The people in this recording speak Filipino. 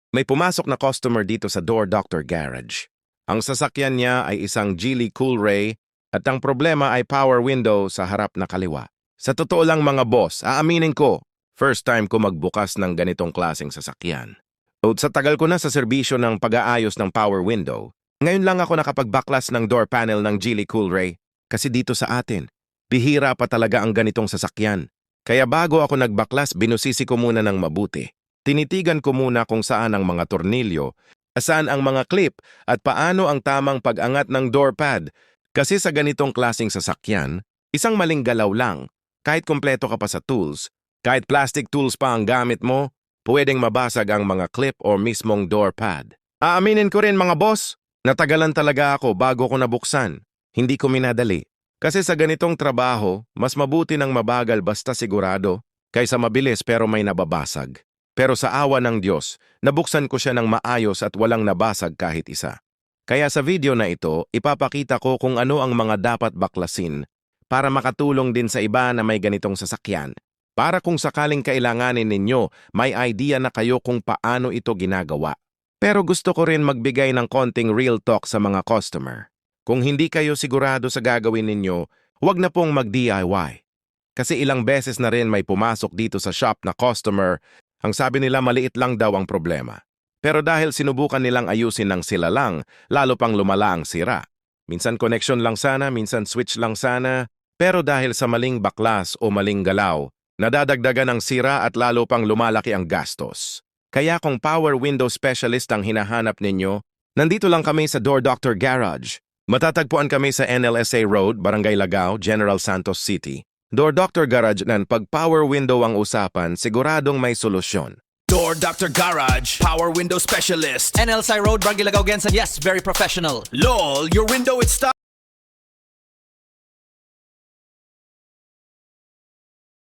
May pumasok na customer dito sa Door Doctor Garage. Ang sasakyan niya ay isang Geely Coolray at ang problema ay power window sa harap na kaliwa. Sa totoo lang mga boss, aaminin ko, first time ko magbukas ng ganitong klaseng sasakyan. At sa tagal ko na sa serbisyo ng pag-aayos ng power window, ngayon lang ako nakapagbaklas ng door panel ng Geely Coolray kasi dito sa atin, bihira pa talaga ang ganitong sasakyan. Kaya bago ako nagbaklas, binusisi ko muna ng mabuti. Tinitigan ko muna kung saan ang mga tornilyo, saan ang mga clip at paano ang tamang pag-angat ng door pad. Kasi sa ganitong klaseng sasakyan, isang maling galaw lang, kahit kompleto ka pa sa tools, kahit plastic tools pa ang gamit mo, pwedeng mabasag ang mga clip o mismong door pad. Aaminin ko rin mga boss, natagalan talaga ako bago ko nabuksan. Hindi ko minadali. Kasi sa ganitong trabaho, mas mabuti ng mabagal basta sigurado, kaysa mabilis pero may nababasag. Pero sa awa ng Diyos, nabuksan ko siya ng maayos at walang nabasag kahit isa. Kaya sa video na ito, ipapakita ko kung ano ang mga dapat baklasin para makatulong din sa iba na may ganitong sasakyan. Para kung sakaling kailanganin ninyo, may idea na kayo kung paano ito ginagawa. Pero gusto ko rin magbigay ng konting real talk sa mga customer. Kung hindi kayo sigurado sa gagawin ninyo, huwag na pong mag-DIY. Kasi ilang beses na rin may pumasok dito sa shop na customer, ang sabi nila maliit lang daw ang problema. Pero dahil sinubukan nilang ayusin ng sila lang, lalo pang lumala ang sira. Minsan connection lang sana, minsan switch lang sana, pero dahil sa maling baklas o maling galaw, nadadagdagan ang sira at lalo pang lumalaki ang gastos. Kaya kung power window specialist ang hinahanap ninyo, nandito lang kami sa Door Doctor Garage. Matatagpuan kami sa NLSA Road, Barangay Lagao, General Santos City. Door Doctor Garage nan pag power window ang usapan, siguradong may solusyon. Door Doctor Garage, Power Window Specialist. NLSI Road, Barangay Lagao, Gensan. Yes, very professional. LOL, your window it's